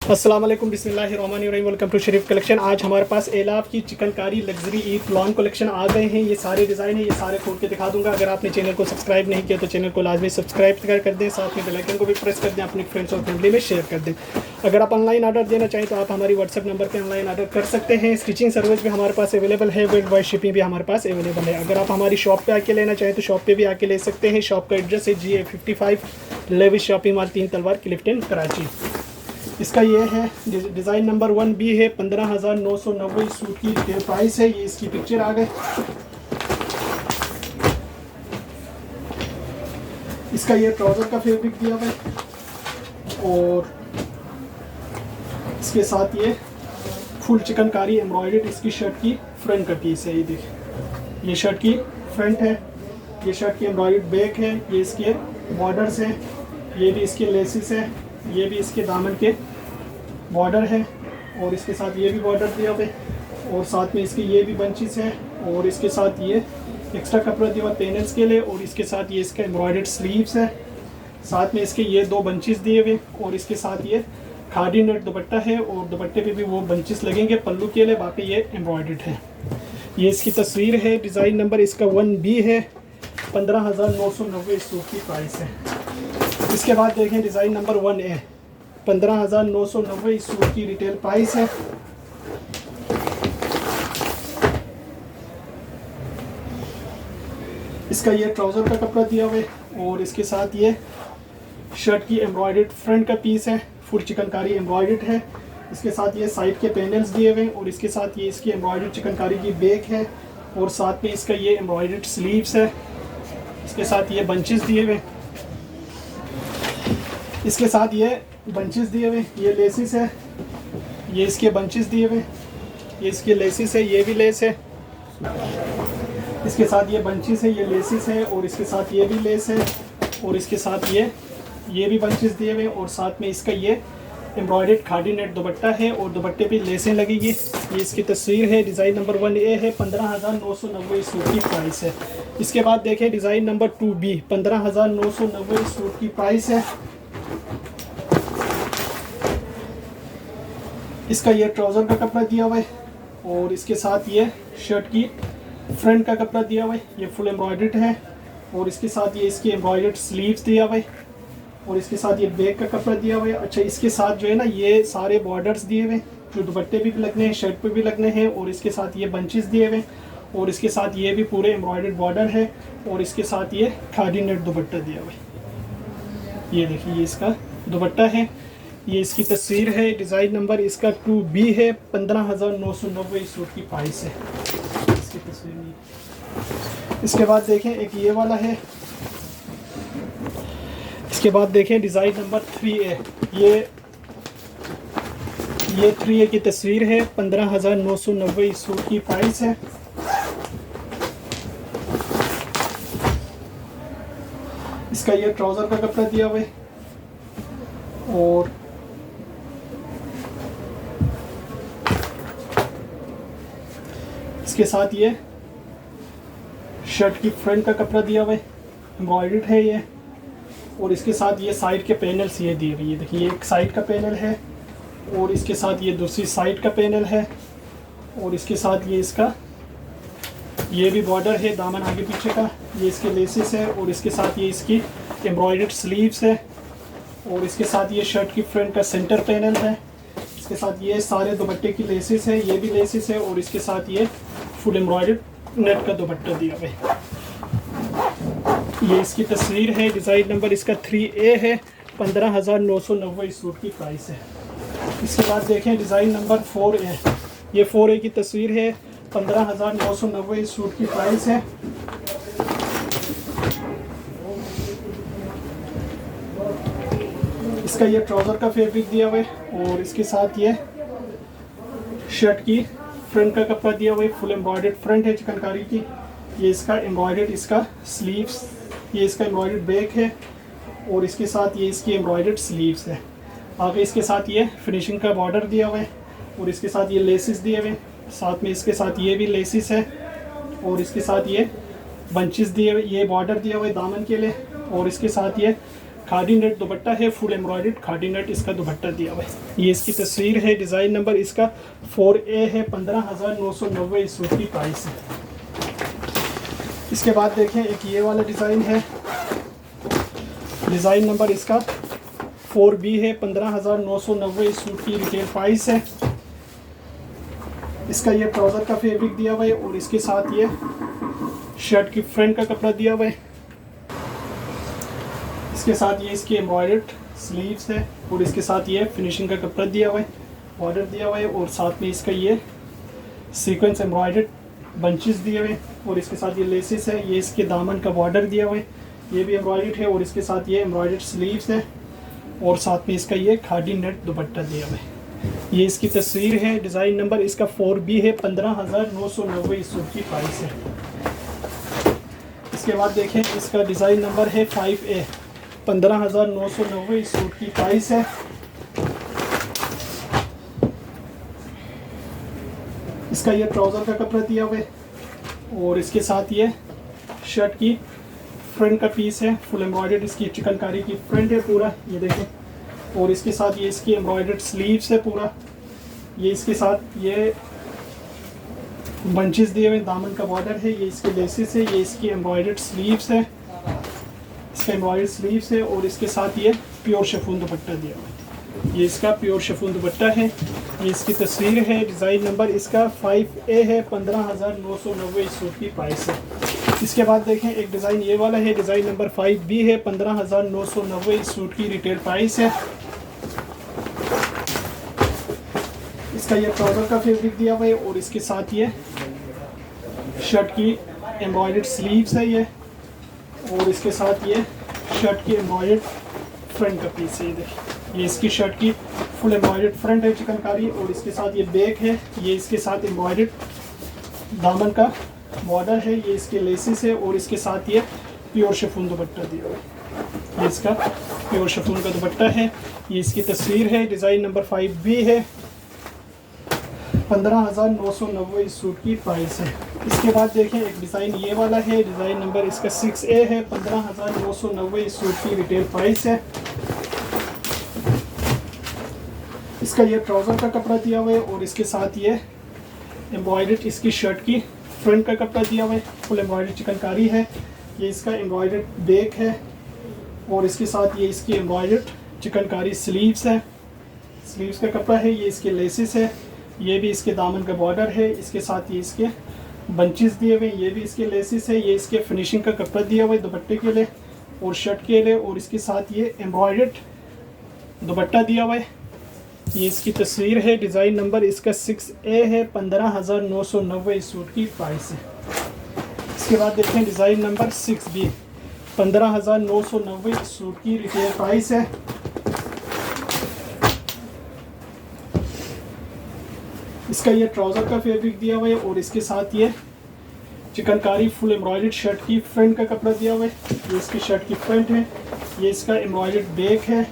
अस्सलाम वालेकुम बिस्मिल्लाहिर्रहमानिर्रहीम। Welcome to Sharif collection. आज हमारे पास एलाफ की chikankari luxury Eid lawn collection आ गए हैं। ये सारे डिज़ाइन है, ये सारे खोल के दिखा दूंगा। अगर आपने चैनल को सब्सक्राइब नहीं किया तो चैनल को लाजमी सब्सक्राइब कर दें, साथ में बेल आइकन को भी प्रेस कर दें, अपने फ्रेंड्स और फैमिली में शेयर कर दें। अगर आप ऑनलाइन ऑर्डर देना चाहें तो आप हमारी व्हाट्सअप नंबर पर ऑनलाइन ऑर्डर कर सकते हैं। स्टिचिंग सर्विस भी हमारे पास अवेलेबल है, वर्ल्ड वाइड शिपिंग भी हमारे पास अवेलेबल है। अगर आप हमारी शॉप पर आके लेना चाहें तो शॉप पर भी आके ले सकते हैं। शॉप का एड्रेस है GA55 लेविस शॉपिंग मॉल 3 तलवार क्लिफ्टन कराची। इसका ये है डिज़ाइन नंबर 1B है। 15,990 सूट की रिटेल प्राइस है। ये इसकी पिक्चर आ गए। इसका ये ट्राउज़र का फैब्रिक दिया हुआ है और इसके साथ ये फुल चिकनकारी एम्ब्रॉयडर्ड इसकी शर्ट की फ्रंट का पीस है। ये देखिए, ये शर्ट की फ्रंट है, ये शर्ट की एम्ब्रॉयडर्ड बैक है, ये इसके बॉर्डर्स हैं, ये भी इसके लेसिस है, ये भी इसके दामन के बॉर्डर है और इसके साथ ये भी बॉर्डर दिया हुआ है और साथ में इसके ये भी बंचेस है और इसके साथ ये एक्स्ट्रा कपड़ा दिया हुआ पैनल्स के लिए और इसके साथ ये इसका एम्ब्रॉयडर्ड स्लीव्स है। साथ में इसके ये 2 बंचेस दिए हुए और इसके साथ ये खादी नेट दुपट्टा है और दुपट्टे पे भी वो बंचेस लगेंगे पल्लू के लिए, बाकी ये एम्ब्रॉयडर्ड है। ये इसकी तस्वीर है। डिज़ाइन नंबर इसका 1B है। 15,990 सूट की प्राइस है। इसके बाद देखें डिज़ाइन नंबर 1A। 15,990 सूट की रिटेल प्राइस है। इसका ये ट्राउज़र का कपड़ा दिया हुआ है और इसके साथ ये शर्ट की एम्ब्रॉयडर्ड फ्रंट का पीस है, फुल चिकनकारी एम्ब्रॉयडर्ड है। इसके साथ ये साइड के पैनल्स दिए हुए हैं और इसके साथ ये इसकी एम्ब्रॉयडर्ड चिकनकारी की बैक है और साथ में इसका ये एम्ब्रॉयडर्ड स्लीव्स है। इसके साथ ये बंचेस दिए हुए, इसके साथ ये बंचेस दिए हुए, ये लेसिस है, ये इसके बंचेस दिए हुए, ये इसके लेसिस है, ये भी लेस है। इसके साथ ये बंचेस है, ये लेसिस है और इसके साथ ये भी लेस है और इसके साथ ये भी बंचेस दिए हुए और साथ में इसका ये एम्ब्रॉयडर्ड खादी नेट दुपट्टा है और दुपट्टे पे लेसें लगेगी। ये इसकी तस्वीर है। डिज़ाइन नंबर 1A है। 15,990 सूट की प्राइस है। इसके बाद देखें डिज़ाइन नंबर 2B। 15,990 सूट की प्राइस है। इसका ये ट्राउज़र का कपड़ा दिया हुआ है और इसके साथ ये शर्ट की फ्रंट का कपड़ा दिया हुआ है, ये फुल एम्ब्रॉयडर्ड है और इसके साथ ये इसकी एम्ब्रॉयडर्ड स्लीव्स दिया हुआ है और इसके साथ ये बैक का कपड़ा दिया हुआ है। अच्छा, इसके साथ जो है ना ये सारे बॉर्डर्स दिए हुए जो दुपट्टे भी लगने हैं, शर्ट पे भी लगने हैं और इसके साथ ये बंचेस दिए हुए और इसके साथ ये भी पूरे एम्ब्रॉयडर्ड बॉर्डर है और इसके साथ ये खादी नेट दुपट्टा दिया हुआ है। ये देखिए, ये इसका दुपट्टा है। ये इसकी तस्वीर है। डिज़ाइन नंबर इसका 2B है। 15,990 सूट की प्राइस है। इसकी तस्वीर। इसके बाद देखें एक ये वाला है। इसके बाद देखें डिज़ाइन नंबर 3A। ये 3A की तस्वीर है। 15,990 सूट की प्राइस है। इसका ये ट्राउज़र का कपड़ा दिया हुआ है और इसके साथ ये शर्ट की फ्रंट का कपड़ा दिया हुआ है, एम्ब्रॉयडर्ड है ये और इसके साथ ये साइड के पैनल्स ये दिए हुए। ये देखिए, ये एक साइड का पैनल है और इसके साथ ये दूसरी साइड का पैनल है और इसके साथ ये इसका ये भी बॉर्डर है दामन आगे पीछे का, ये इसके लेसिस है और इसके साथ ये इसकी एम्ब्रॉयडर्ड स्लीव्स है और इसके साथ ये शर्ट की फ्रंट का सेंटर पैनल है। इसके साथ ये सारे दुपट्टे की लेसिस है, ये भी लेसिस है और इसके साथ ये फुल एम्ब्रॉयडर्ड नेट का दुपट्टा दिया हुआ है। ये इसकी तस्वीर है। डिज़ाइन नंबर इसका 3A है। 15,990 सूट की प्राइस है। इसके बाद देखें डिज़ाइन नंबर 4A। ये 4A की तस्वीर है। 15,990 सूट की प्राइस है। इसका ये ट्राउज़र का फैब्रिक दिया हुआ है और इसके साथ ये शर्ट की फ्रंट का कपड़ा दिया हुआ है, फुल एम्ब्रॉयडर्ड फ्रंट है चिकनकारी की। ये इसका एम्ब्रॉयडर्ड इसका स्लीव्स, ये इसका एम्ब्रॉयडर्ड बैक है और इसके साथ ये इसकी एम्ब्रॉयडर्ड स्लीव्स है। आगे इसके साथ ये फिनिशिंग का बॉर्डर दिया हुआ है और इसके साथ ये लेसिस दिए हुए, साथ में इसके साथ ये भी लेसिस है और इसके साथ ये बंचेस दिए हुए, ये बॉर्डर दिया हुआ है दामन के लिए और इसके साथ ये खादी नेट दुपट्टा है, फुल एम्ब्रॉयडर्ड खादी नेट इसका दुपट्टा दिया हुआ है। ये इसकी तस्वीर है, डिज़ाइन नंबर इसका 4A है, 15,990 इस सूट की प्राइस है। इसके बाद देखें एक ये वाला डिज़ाइन है, डिज़ाइन नंबर इसका 4B है, 15,990 इस सूट की रिटेल प्राइस है। इसका ये ट्राउज़र का फैब्रिक दिया हुआ है और इसके साथ ये शर्ट की फ्रंट का कपड़ा दिया हुआ है। इसके साथ ये इसकी एम्ब्रॉयडर्ड स्लीव्स है और इसके साथ ये फिनिशिंग का कपड़ा दिया हुआ है, बॉर्डर दिया हुआ है और साथ में इसका ये सीक्वेंस एम्ब्रॉयडर्ड बंचेस दिए हुए और इसके साथ ये लेसेस है। ये इसके दामन का बॉर्डर दिया हुआ है, ये भी एम्ब्रॉयडर्ड है और इसके साथ ये एम्ब्रॉयडर्ड स्लीव्स है और साथ में इसका ये खादी नेट दुपट्टा दिया हुआ है। ये इसकी तस्वीर है, डिज़ाइन नंबर इसका 4B है, 15,990 इस सूट की प्राइस है। इसके बाद देखें इसका डिज़ाइन नंबर है 5A, 15,990 इस सूट की प्राइस है। इसका ये ट्राउज़र का कपड़ा दिया हुआ है और इसके साथ ये शर्ट की फ्रंट का पीस है, फुल एम्ब्रॉयडर्ड इसकी चिकनकारी की फ्रंट है पूरा, ये देखें। और इसके साथ ये इसकी एम्ब्रॉयडर्ड स्लीव्स है पूरा। ये इसके साथ ये बंचेस दिए हुए, दामन का बॉर्डर है, ये इसके लेसेस है, ये इसकी एम्ब्रॉयडर्ड स्लीव्स है, इसका एम्ब्रॉयडर्ड स्लीव्स है और इसके साथ ये प्योर शिफॉन दुपट्टा दिया हुआ है। ये इसका प्योर शिफॉन दुपट्टा है। ये इसकी तस्वीर है, डिज़ाइन नंबर इसका 5A है, 15,990 इस सूट की प्राइस है। इसके बाद देखें एक डिज़ाइन ये वाला है, डिज़ाइन नंबर 5B है, 15,990 इस सूट की रिटेल प्राइस है। इसका ये ट्राउज़र का फैब्रिक दिया हुआ है और इसके साथ ये शर्ट की एम्ब्रॉयडर्ड स्लीव्स है ये और इसके साथ ये शर्ट की एम्ब्रॉयडर्ड फ्रंट का पीस है। ये देखिए, ये इसकी शर्ट की फुल एम्ब्रॉयडर्ड फ्रंट है चिकनकारी और इसके साथ ये बैक है, ये इसके साथ एम्ब्रॉयडर्ड दामन का बॉर्डर है, ये इसके लेसेस है और इसके साथ ये प्योर शिफॉन दुपट्टा दिया हुआ है। ये इसका प्योर शिफॉन का दुपट्टा है। ये इसकी तस्वीर है, डिज़ाइन नंबर 5B है, 15,990 इस सूट की प्राइस है। इसके बाद देखें एक डिज़ाइन ये वाला है, डिज़ाइन नंबर इसका 6A है, 15,990 इस सूट की रिटेल प्राइस है। इसका ये ट्राउज़र का कपड़ा दिया हुआ है और इसके साथ ये एम्ब्रॉयडर्ड इसकी शर्ट की फ्रंट का कपड़ा दिया हुआ है, फुल एम्ब्रॉयडर्ड चिकनकारी है। ये इसका एम्ब्रॉयडर्ड बैक है और इसके साथ ये इसकी एम्ब्रॉयडर्ड चिकनकारी स्लीव्स है, स्लीव्स का कपड़ा है। ये इसके लेसेस है, ये भी इसके दामन का बॉर्डर है, इसके साथ ये इसके बंचेस दिए हुए, ये भी इसके लेसेस है। ये इसके फिनिशिंग का कपड़ा दिया हुआ है दुपट्टे के लिए और शर्ट के लिए और इसके साथ ये एम्ब्रॉयडर्ड दुपट्टा दिया हुआ है। ये इसकी तस्वीर है, डिज़ाइन नंबर इसका 6A है, 15,990 इस सूट की प्राइस है। इसके बाद देखें डिज़ाइन नंबर 6B, 15,990 इस सूट की रिटेल प्राइस है। इसका ये ट्राउज़र का फैब्रिक दिया हुआ है और इसके साथ ये चिकनकारी फुल एम्ब्रॉयडर्ड शर्ट की फ्रंट का कपड़ा दिया हुआ है। ये इसकी शर्ट की फ्रंट है, ये इसका एम्ब्रॉयडर्ड बैक है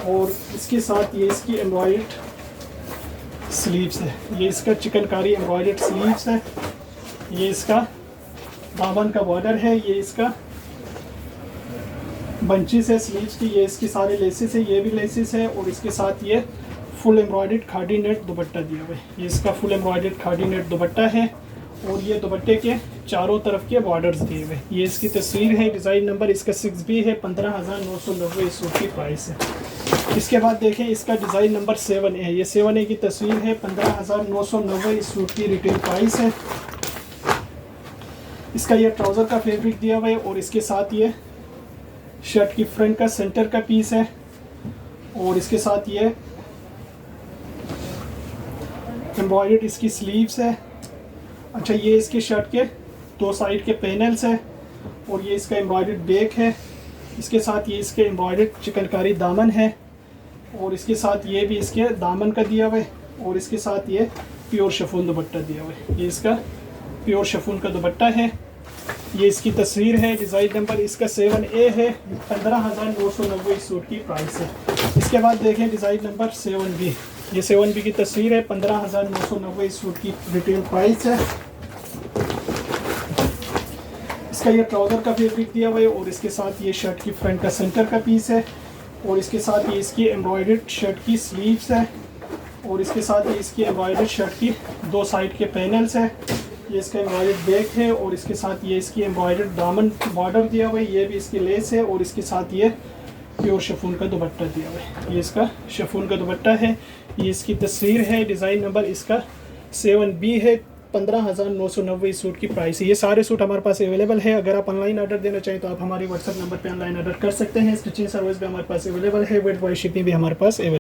और इसके साथ ये इसकी एम्ब्रॉयडर्ड स्लीव्स है। ये इसका चिकनकारी एम्ब्रॉयडर्ड स्लीव्स है, ये इसका दामन का बॉर्डर है, ये इसका बंचेस है स्लीव्स की, ये इसकी सारे लेसेस है, ये भी लेसेस है और इसके साथ ये फुल एम्ब्रॉयडर्ड खादी नेट दुपट्टा दिया हुआ है। ये इसका फुल एम्ब्रॉयडर्ड खादी नेट दुपट्टा है और ये दुपट्टे के चारों तरफ के बॉर्डर्स दिए हुए। ये इसकी तस्वीर है, डिज़ाइन नंबर इसका 6B है, 15,990 इस सूट की प्राइस है। इसके बाद देखें इसका डिज़ाइन नंबर 7A है, ये 7A की तस्वीर है, 15,990 इस सूट की रिटेल प्राइस है। इसका ये ट्राउज़र का फैब्रिक दिया हुआ है और इसके साथ ये शर्ट की फ्रंट का सेंटर का पीस है और इसके साथ ये एम्ब्रॉयडर्ड इसकी स्लीव्स है। अच्छा, ये इसकी शर्ट के दो साइड के पैनल्स है और ये इसका एम्ब्रॉयडर्ड बैक है। इसके साथ ये इसके एम्ब्रॉयडर्ड चिकनकारी दामन है और इसके साथ ये भी इसके दामन का दिया हुआ है और इसके साथ ये प्योर शिफॉन दुपट्टा दिया हुआ है। ये इसका प्योर शिफॉन का दुपट्टा है। ये इसकी तस्वीर है, डिज़ाइन नंबर इसका 7A है, 15,990 इस सूट की प्राइस है। इसके बाद देखें डिज़ाइन नंबर 7B, ये 7B की तस्वीर है, 15,990 इस सूट की रिटेल प्राइस है। इसका ये ट्राउज़र का फैब्रिक दिया हुआ है और इसके साथ ये शर्ट की फ्रंट का सेंटर का पीस है और इसके साथ ये इसकी एम्ब्रॉयडर्ड शर्ट की स्लीव्स है और इसके साथ ये इसकी एम्ब्रॉयडर्ड शर्ट की 2 साइड के पैनल्स है। ये इसका एम्ब्रॉयडर्ड बैक है और इसके साथ ये इसकी एम्ब्रॉयडर्ड दामन बॉर्डर दिया हुआ है, ये भी इसकी लेस है और इसके साथ ये प्योर शिफॉन का दुपट्टा दिया हुआ है। ये इसका शिफॉन का दुपट्टा है, ये इसकी तस्वीर है, डिज़ाइन नंबर इसका 7B है। 15,990 सूट की प्राइस है। ये सारे सूट हमारे पास अवेलेबल है। अगर आप ऑनलाइन ऑर्डर देना चाहें तो आप हमारे व्हाट्सएप नंबर पे ऑनलाइन ऑर्डर कर सकते हैं। स्टिचिंग सर्विस भी हमारे पास अवेलेबल है, वर्ल्ड वाइड शिपिंग भी हमारे पास अवेलेबल